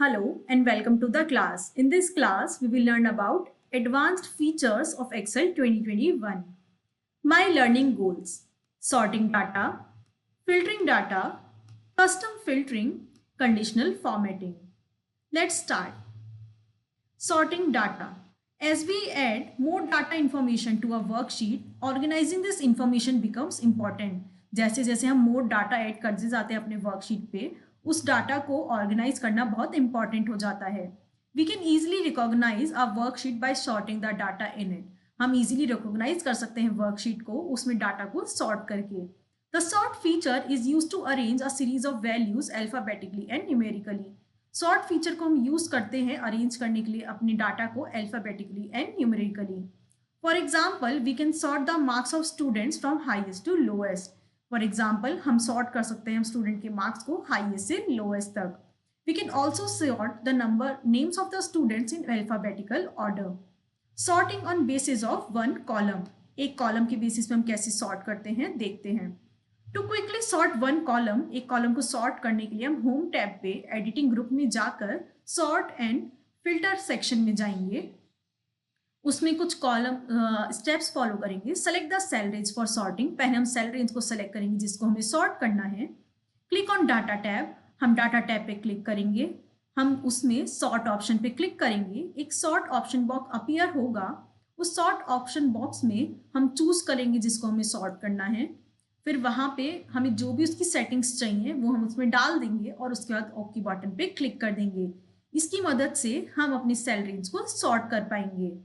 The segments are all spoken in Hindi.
Hello and welcome to the class. In this class, we will learn about advanced features of Excel 2021. My learning goals: sorting data, filtering data, custom filtering, conditional formatting. Let's start. Sorting data. As we add more data information to a worksheet, organizing this information becomes important. जैसे जैसे हम मोर डाटा ऐड करते जाते हैं अपने वर्कशीट पे, उस डाटा को ऑर्गेनाइज करना बहुत इंपॉर्टेंट हो जाता है. We can easily recognise a worksheet by sorting the data in it. हम इजीली रिकॉग्नाइज कर सकते हैं वर्कशीट को उसमें डाटा को सॉर्ट करके. The sort feature is use to arrange a series of values alphabetically and numerically. Sort feature को हम यूज करते हैं अरेंज करने के लिए अपने डाटा को alphabetically and numerically. For example, we can sort the marks of students from highest to lowest. For example, हम सॉर्ट कर सकते हैं स्टूडेंट के मार्क्स को हाईएस्ट से लोएस्ट तक. We can also sort the number names of the students in alphabetical order. Sorting on basis of one column. एक कॉलम के बेसिस पे हम कैसे सॉर्ट करते हैं देखते हैं. To quickly sort one column, एक कॉलम को सॉर्ट करने के लिए हम होम टैब पे एडिटिंग ग्रुप में जाकर सॉर्ट एंड फिल्टर सेक्शन में जाएंगे. उसमें कुछ कॉलम स्टेप्स फॉलो करेंगे. Select the cell range for sorting. पहले हम सेल रेंज को सेलेक्ट करेंगे जिसको हमें सॉर्ट करना है. Click on data tab. हम डाटा टैब पे क्लिक करेंगे. हम उसमें सॉर्ट ऑप्शन पे क्लिक करेंगे. एक सॉर्ट ऑप्शन बॉक्स अपीयर होगा. उस सॉर्ट ऑप्शन बॉक्स में हम चूज करेंगे जिसको हमें सॉर्ट करना है. फिर वहाँ पे हमें जो भी उसकी सेटिंग्स चाहिए वो हम उसमें डाल देंगे और उसके बाद ओके बटन पे क्लिक कर देंगे. इसकी मदद से हम अपनी सेल रेंज को सॉर्ट कर पाएंगे.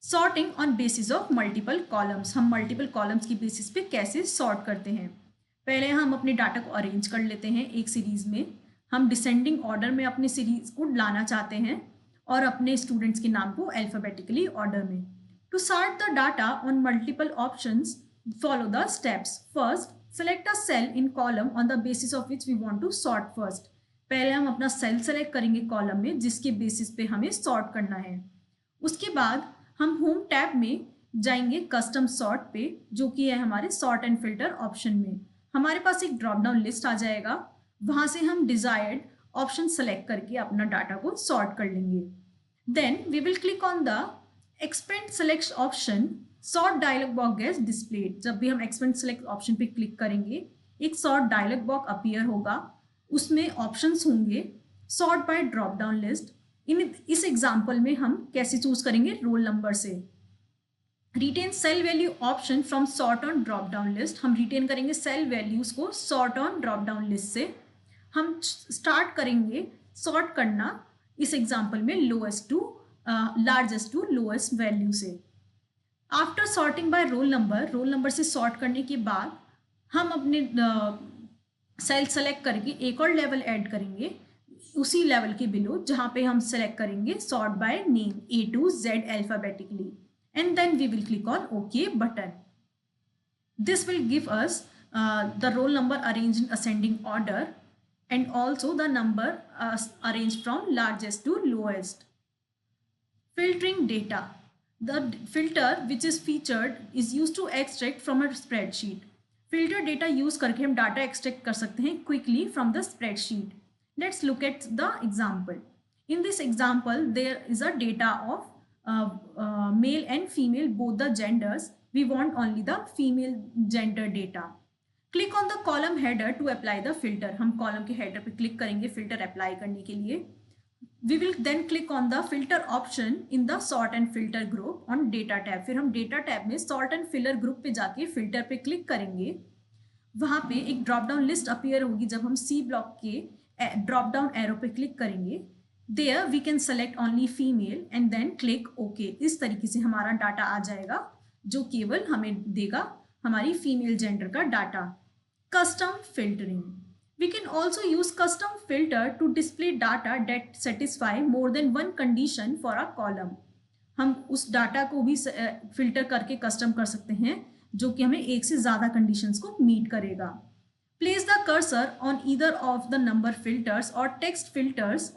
Sorting on basis of multiple columns. हम मल्टीपल कॉलम्स की बेसिस पे कैसे सॉर्ट करते हैं. पहले हम अपने डाटा को अरेंज कर लेते हैं एक सीरीज में. हम डिसेंडिंग ऑर्डर में अपने सीरीज को लाना चाहते हैं और अपने स्टूडेंट्स के नाम को अल्फाबेटिकली ऑर्डर में. To sort the data on multiple options, follow the steps. First, select a cell in column on the basis of which we want to sort first. पहले हम अपना सेल सेलेक्ट करेंगे कॉलम में जिसके बेसिस पे हमें सॉर्ट करना है. उसके बाद हम होम टैब में जाएंगे कस्टम सॉर्ट पे, जो कि है हमारे सॉर्ट एंड फिल्टर ऑप्शन में. हमारे पास एक ड्रॉप डाउन लिस्ट आ जाएगा. वहां से हम डिजायर्ड ऑप्शन सेलेक्ट करके अपना डाटा को सॉर्ट कर लेंगे. Then we will click on the expand select option. Sort dialog box gets displayed. जब भी हम एक्सपेंड सेलेक्ट ऑप्शन पे क्लिक करेंगे एक सॉर्ट डायलॉग बॉक्स अपीयर होगा. उसमें ऑप्शंस होंगे sort by drop down list. इस एग्जांपल में हम कैसे चूज करेंगे रोल नंबर से. Retain cell value option from sort on drop down list. हम रिटेन करेंगे सेल वैल्यूज को sort on drop down list से. हम स्टार्ट करेंगे सॉर्ट करना इस एग्जाम्पल में lowest to largest to lowest value से. After sorting by roll number से सॉर्ट करने के बाद हम अपने सेल सेलेक्ट करके एक और लेवल ऐड करेंगे उसी लेवल के बिलो, जहाँ पे हम सेलेक्ट करेंगे sort by name A to Z alphabetically and then we will click on okay button. This will give us the roll number arrange in ascending order and also the number arrange from largest to lowest. Filtering data. The filter which is featured is used to extract from a spreadsheet. Filter data use करके हम डाटा extract कर सकते हैं quickly from the spreadsheet. Let's look at the example. In this example, there is a data of male and female, both the genders. We want only the female gender data. Click on the column header to apply the filter. हम column के header पे click करेंगे filter apply करने के लिए. We will then click on the filter option in the sort and filter group on data tab. फिर हम data tab में sort and filter group पे जाके filter पे click करेंगे. वहाँ पे एक drop down list appear होगी जब हम C block के drop down arrow पे click करेंगे. There we can select only female and then click OK. इस तरीके से हमारा डाटा आ जाएगा जो केवल हमें देगा हमारी female gender का data. Custom filtering. We can also use custom filter to display data that satisfy more than one condition for a column. हम उस डाटा को भी फिल्टर करके कस्टम कर सकते हैं जो कि हमें एक से ज़्यादा कंडीशंस को मीट करेगा. Place the cursor on either of the number filters or text filters